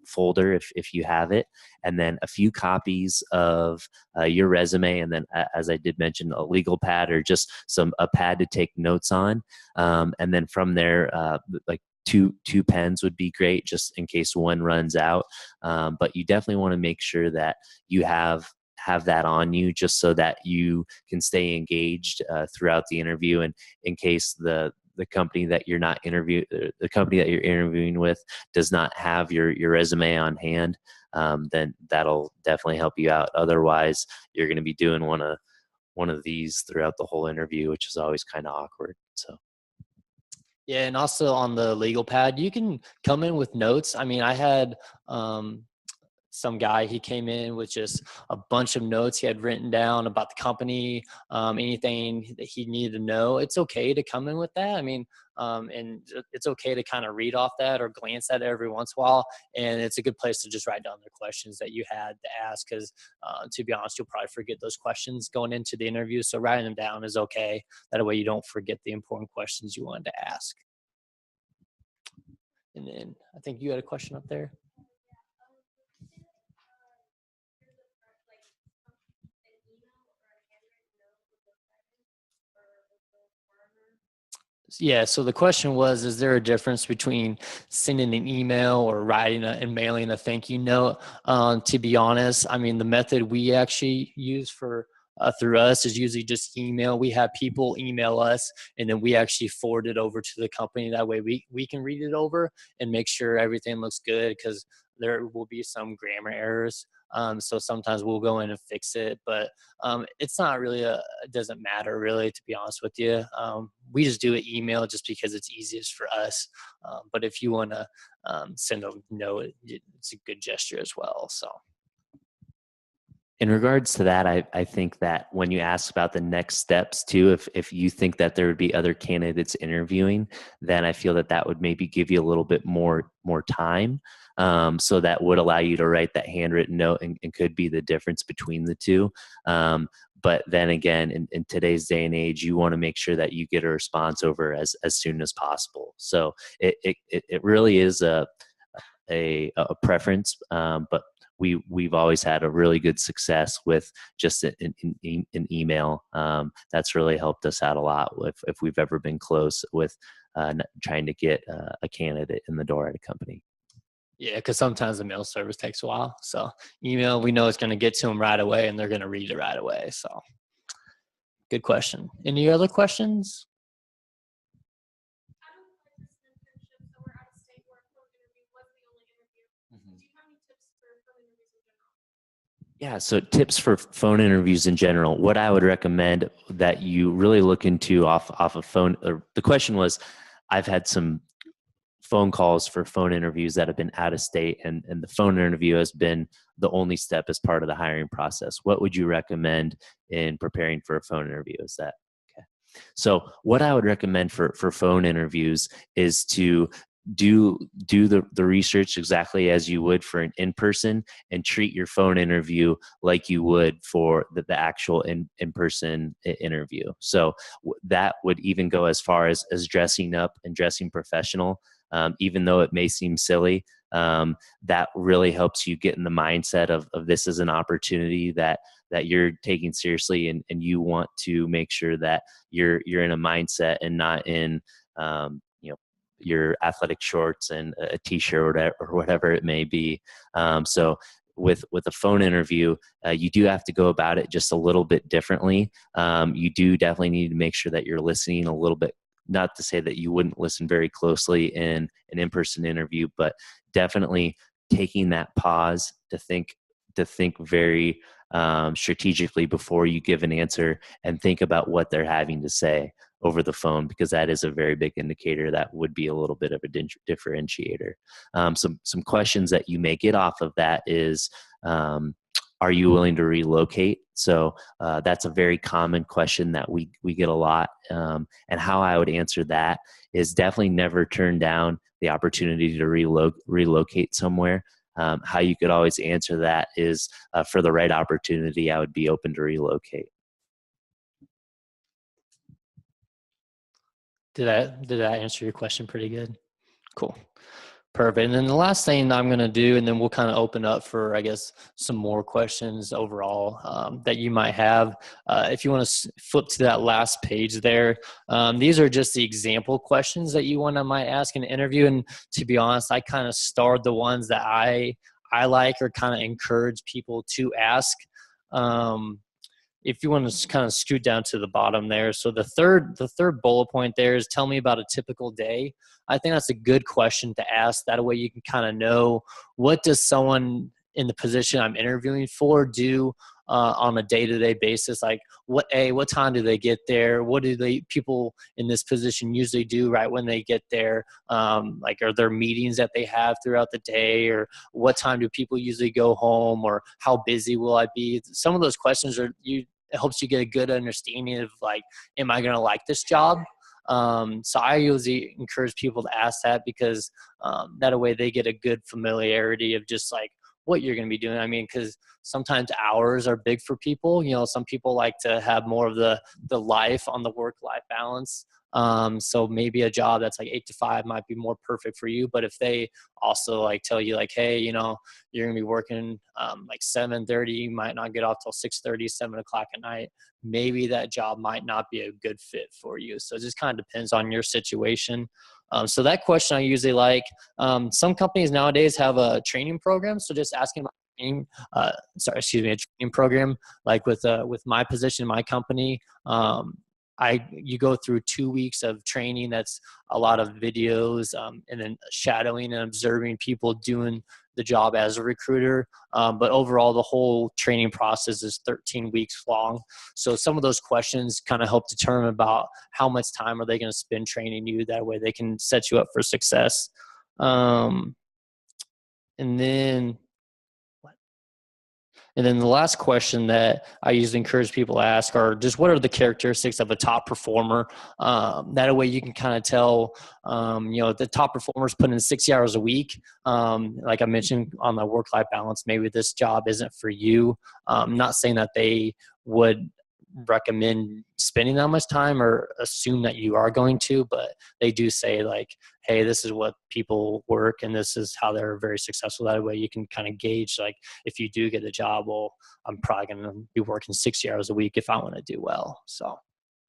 folder if you have it, and then a few copies of your resume, and then, as I did mention, a legal pad or just a pad to take notes on, and then from there, like two pens would be great just in case one runs out. But you definitely want to make sure that you have that on you just so that you can stay engaged throughout the interview. And in case the company that you're interviewing with does not have your resume on hand, then that'll definitely help you out. Otherwise, you're going to be doing one of these throughout the whole interview, which is always kind of awkward. So. Yeah, and also on the legal pad, you can come in with notes. I mean, I had some guy, he came in with just a bunch of notes he had written down about the company, anything that he needed to know. It's okay to come in with that. I mean, and it's okay to kind of read off that or glance at it every once in a while. And it's a good place to just write down the questions that you had to ask, because to be honest, you'll probably forget those questions going into the interview. So writing them down is okay. That way you don't forget the important questions you wanted to ask. And then I think you had a question up there. Yeah, so the question was, is there a difference between sending an email or writing and mailing a thank you note? To be honest, I mean, the method we actually use for through us is usually just email. We have people email us, and then we actually forward it over to the company. That way we can read it over and make sure everything looks good, because there will be some grammar errors. So sometimes we'll go in and fix it, but it's not really it doesn't matter really, to be honest with you. We just do an email just because it's easiest for us. But if you want to send a note, it's a good gesture as well. So. In regards to that, I think that when you ask about the next steps too, if you think that there would be other candidates interviewing, then I feel that would maybe give you a little bit more time. So that would allow you to write that handwritten note and could be the difference between the two. But then again, in today's day and age, you want to make sure that you get a response over as soon as possible. So it really is a preference, but we've always had a really good success with just an email. That's really helped us out a lot if we've ever been close with trying to get a candidate in the door at a company. Yeah, because sometimes the mail service takes a while. So email, we know it's going to get to them right away, and they're going to read it right away. So good question. Any other questions? Yeah, so tips for phone interviews in general. What I would recommend that you really look into off of phone. Or the question was, I've had some phone calls for phone interviews that have been out of state, and the phone interview has been the only step as part of the hiring process. What would you recommend in preparing for a phone interview? Is that okay? So what I would recommend for phone interviews is to do the research exactly as you would for an in-person, and treat your phone interview like you would for the actual in-person interview. So that would even go as far as dressing up and dressing professional. Even though it may seem silly, that really helps you get in the mindset of this is an opportunity that you're taking seriously, and you want to make sure that you're in a mindset and not in your athletic shorts and a t-shirt or whatever it may be. So with a phone interview, you do have to go about it just a little bit differently. You do definitely need to make sure that you're listening a little bit. Not to say that you wouldn't listen very closely in an in-person interview, but definitely taking that pause to think very strategically before you give an answer, and think about what they're having to say over the phone, because that is a very big indicator. That would be a little bit of a differentiator. Some questions that you may get off of that is, are you willing to relocate? So that's a very common question that we get a lot. And how I would answer that is definitely never turn down the opportunity to relocate somewhere. How you could always answer that is, for the right opportunity, I would be open to relocate. Did that answer your question pretty good? Cool. Perfect. And then the last thing I'm going to do, and then we'll kind of open up for, I guess, some more questions overall that you might have. If you want to flip to that last page there, these are just the example questions that you might ask in an interview. And to be honest, I kind of starred the ones that I like or kind of encourage people to ask. If you want to kind of scoot down to the bottom there. So the third bullet point there is, tell me about a typical day. I think that's a good question to ask. That way you can kind of know, what does someone in the position I'm interviewing for do on a day-to-day basis? Like what time do they get there? What do people in this position usually do right when they get there? Like, are there meetings that they have throughout the day, or what time do people usually go home, or how busy will I be? Some of those questions it helps you get a good understanding of, like, am I going to like this job? So I usually encourage people to ask that, because that way they get a good familiarity of just like what you're going to be doing. I mean, because sometimes hours are big for people. Some people like to have more of the life on the work-life balance. So maybe a job that's like 8 to 5 might be more perfect for you. But if they also like tell you like, hey, you're going to be working like 7:30, you might not get off till 6:30, 7 o'clock at night, maybe that job might not be a good fit for you. So it just kind of depends on your situation. So that question I usually like. Some companies nowadays have a training program. So just asking about a training program, like with my position in my company. you go through 2 weeks of training. That's a lot of videos, and then shadowing and observing people doing the job as a recruiter. But overall, the whole training process is 13 weeks long. So some of those questions kind of help determine about how much time are they going to spend training you. That way they can set you up for success. And then the last question that I usually encourage people to ask are just what are the characteristics of a top performer? That way you can kind of tell, the top performers put in 60 hours a week. Like I mentioned on the work-life balance, maybe this job isn't for you. I'm not saying that they would recommend spending that much time or assume that you are going to, but they do say like, hey, this is what people work and this is how they're very successful. That way you can kind of gauge, like, if you do get the job, well, I'm probably going to be working 60 hours a week if I want to do well. So.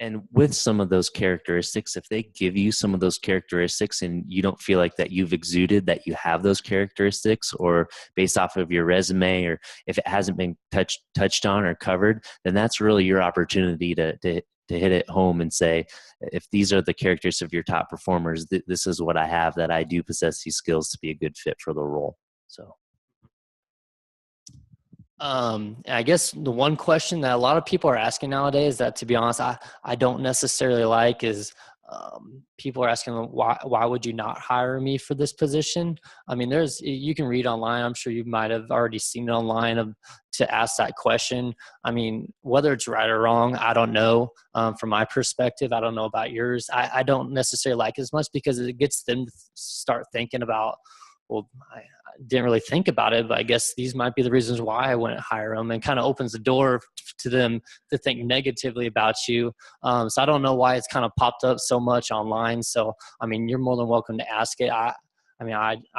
And with some of those characteristics, if they give you some of those characteristics and you don't feel like that you've exuded that you have those characteristics, or based off of your resume, or if it hasn't been touched on or covered, then that's really your opportunity to hit it home and say, if these are the characteristics of your top performers, this is what I have, that I do possess these skills to be a good fit for the role. So. I guess the one question that a lot of people are asking nowadays that, to be honest, I don't necessarily like is people are asking, why would you not hire me for this position? I mean, you can read online. I'm sure you might have already seen it online to ask that question. I mean, whether it's right or wrong, I don't know. From my perspective, I don't know about yours. I don't necessarily like it as much because it gets them to start thinking about, well, I didn't really think about it, but I guess these might be the reasons why I wouldn't hire them, and kind of opens the door to them to think negatively about you. So I don't know why it's kind of popped up so much online. So, I mean, you're more than welcome to ask it. I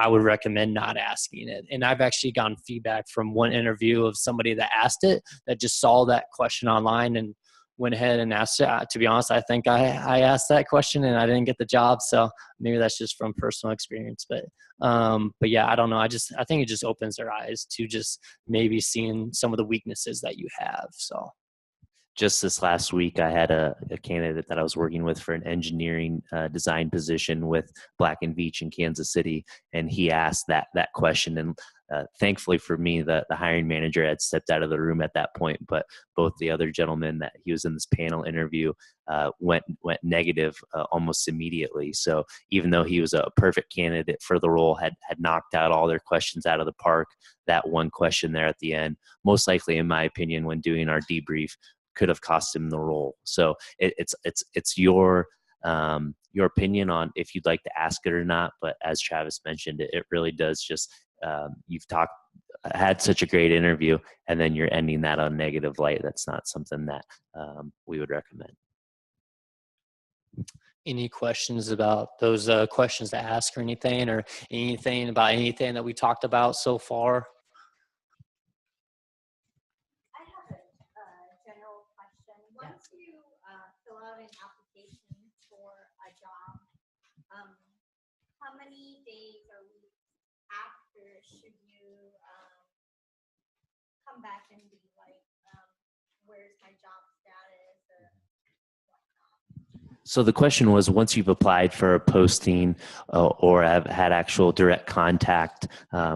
would recommend not asking it. And I've actually gotten feedback from one interview of somebody that asked it, that just saw that question online and went ahead and asked it. To be honest, I think I asked that question and I didn't get the job. So maybe that's just from personal experience. But yeah, I don't know. I think it just opens their eyes to just maybe seeing some of the weaknesses that you have. So. Just this last week, I had a candidate that I was working with for an engineering design position with Black and Veatch in Kansas City, and he asked that question. And thankfully for me, the hiring manager had stepped out of the room at that point, but both the other gentlemen that he was in this panel interview went negative almost immediately. So even though he was a perfect candidate for the role, had knocked out all their questions out of the park, that one question there at the end, most likely, in my opinion, when doing our debrief, could have cost him the role. So it's your opinion on if you'd like to ask it or not. But as Travis mentioned, it really does just you've had such a great interview, and then you're ending that on negative light. That's not something that we would recommend. Any questions about those questions to ask, or anything about anything that we talked about so far? I have a general question. Once you fill out an application for a job, how many days or weeks after should you come back and be like, where's my job status or whatnot? So the question was, once you've applied for a posting or have had actual direct contact,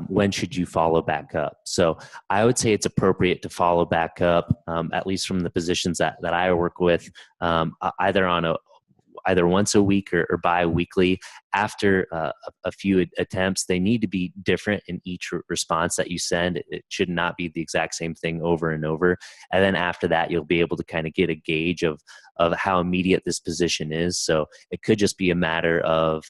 when should you follow back up? So I would say it's appropriate to follow back up, at least from the positions that I work with, either once a week or bi-weekly. After a few attempts, they need to be different in each response that you send. It should not be the exact same thing over and over. And then after that, you'll be able to kind of get a gauge of how immediate this position is. So it could just be a matter of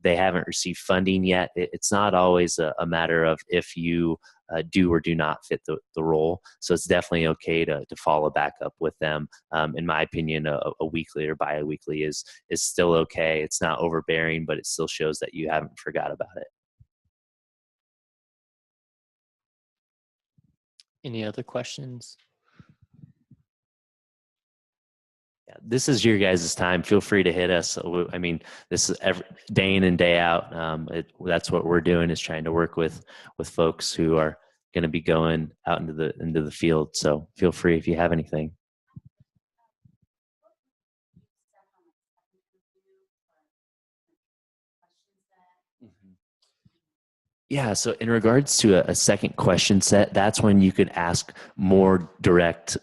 they haven't received funding yet. It's not always a matter of if you do or do not fit the role. So it's definitely okay to follow back up with them. In my opinion, a weekly or bi-weekly is still okay. It's not overbearing, but it still shows that you haven't forgot about it. Any other questions? Yeah, this is your guys' time. Feel free to hit us. I mean, this is day in and day out. That's what we're doing, is trying to work with folks who are going to be going out into the field. So feel free if you have anything. Yeah, so in regards to a second question set, that's when you could ask more direct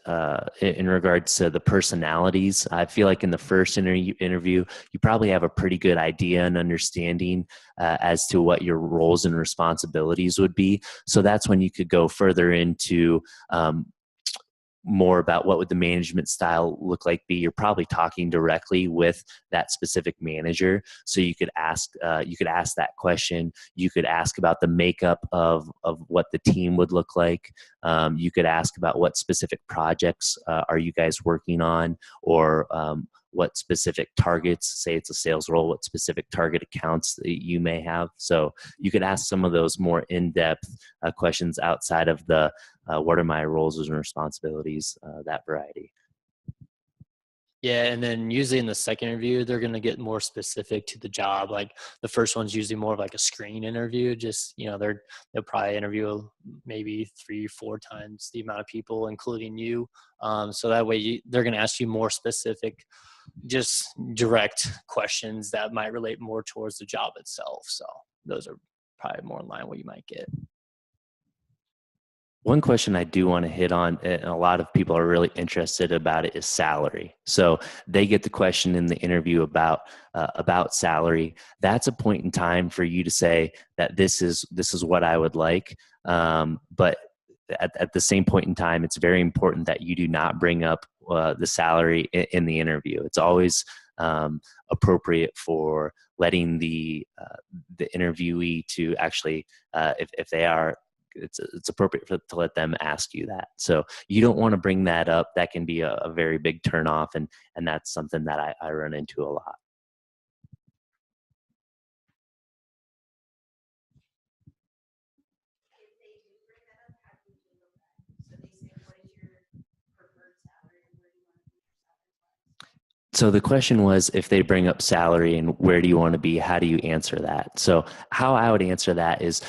in regards to the personalities. I feel like in the first interview, you probably have a pretty good idea and understanding as to what your roles and responsibilities would be. So that's when you could go further into more about what would the management style look like be. You're probably talking directly with that specific manager, so you could ask that question. You could ask about the makeup of what the team would look like. You could ask about what specific projects are you guys working on, or what specific targets, say it's a sales role, what specific target accounts that you may have. So you could ask some of those more in-depth questions outside of the what are my roles and responsibilities, that variety. Yeah, and then usually in the second interview, they're going to get more specific to the job. Like the first one's usually more of like a screen interview. Just, they'll probably interview maybe 3 or 4 times the amount of people, including you. So that way they're going to ask you more specific, just direct questions that might relate more towards the job itself. So those are probably more in line what you might get. One question I do want to hit on, and a lot of people are really interested about it, is salary. So they get the question in the interview about salary. That's a point in time for you to say that this is what I would like. But at the same point in time, it's very important that you do not bring up the salary in the interview. It's always appropriate for letting the interviewee to actually, if they are, it's appropriate to let them ask you that. So you don't want to bring that up. That can be a very big turnoff, and that's something that I run into a lot. So the question was, if they bring up salary and where do you want to be, how do you answer that? So how I would answer that is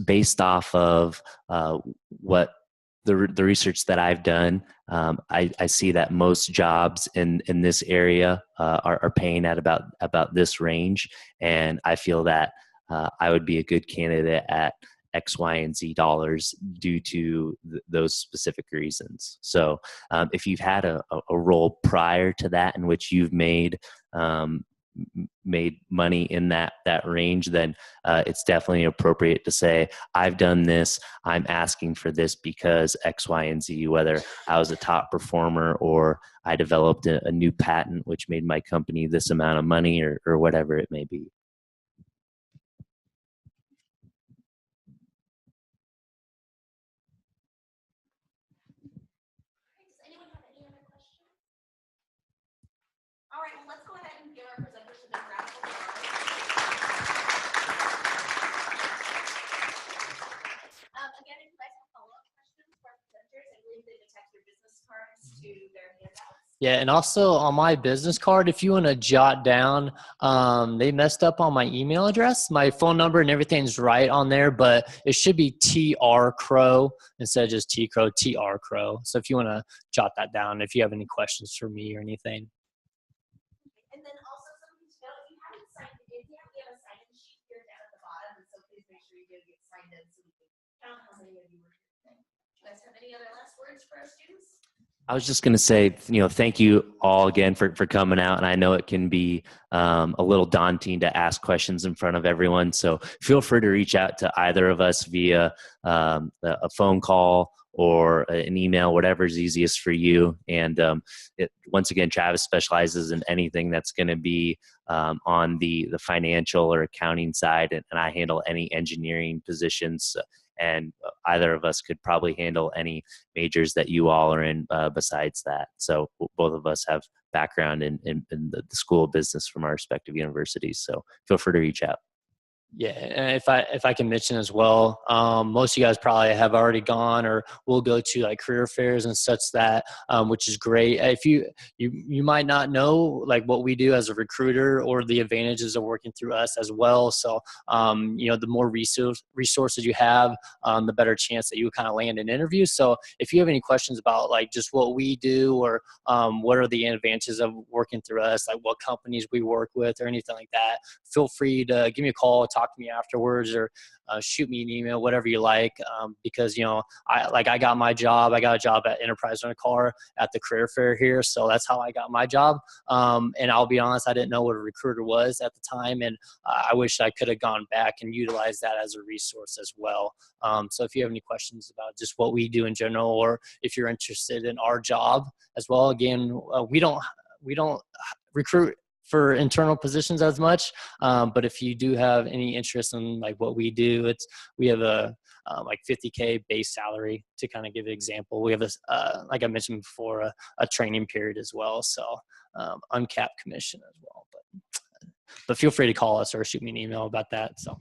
based off of what the research that I've done. I see that most jobs in this area are paying at about this range, and I feel that I would be a good candidate at X, Y, and Z dollars due to those specific reasons. So if you've had a role prior to that in which you've made money in that range, then it's definitely appropriate to say, I've done this, I'm asking for this because X, Y, and Z, whether I was a top performer or I developed a new patent which made my company this amount of money, or whatever it may be. All right, well, let's go ahead and give our presenters a big round of applause. Again, if you guys have follow-up questions for our presenters, I believe they attach their business cards to their handouts. Yeah, and also on my business card, if you want to jot down, they messed up on my email address. My phone number and everything's right on there, but it should be TR Crow instead of just T Crow, TR Crow. So if you want to jot that down, if you have any questions for me or anything. And then also something to note, if you haven't signed in yet, we have a sign-in sheet here down at the bottom, and so please make sure you do get signed in so we can count how many of you were here today. Do you guys have any other last words for our students? I was just going to say, thank you all again for coming out. And I know it can be a little daunting to ask questions in front of everyone. So feel free to reach out to either of us via a phone call or an email, whatever's easiest for you. And once again, Travis specializes in anything that's going to be on the financial or accounting side, and I handle any engineering positions. And either of us could probably handle any majors that you all are in besides that. So both of us have background in the School of Business from our respective universities. So feel free to reach out. Yeah, and if I can mention as well, most of you guys probably have already gone or will go to like career fairs and such that, which is great. If you might not know like what we do as a recruiter or the advantages of working through us as well. So the more resources you have, the better chance that you kind of land an interview. So if you have any questions about like just what we do or what are the advantages of working through us, like what companies we work with or anything like that, feel free to give me a call, talk to me afterwards, or shoot me an email, whatever you like. Because I got my job. I got a job at Enterprise Rent a Car at the career fair here, so that's how I got my job. And I'll be honest, I didn't know what a recruiter was at the time, and I wish I could have gone back and utilized that as a resource as well. So if you have any questions about just what we do in general, or if you're interested in our job as well, again, we don't recruit for internal positions as much, but if you do have any interest in like what we do, we have a like $50K base salary. To kind of give an example, we have this like I mentioned before, a training period as well, so uncapped commission as well. But feel free to call us or shoot me an email about that. So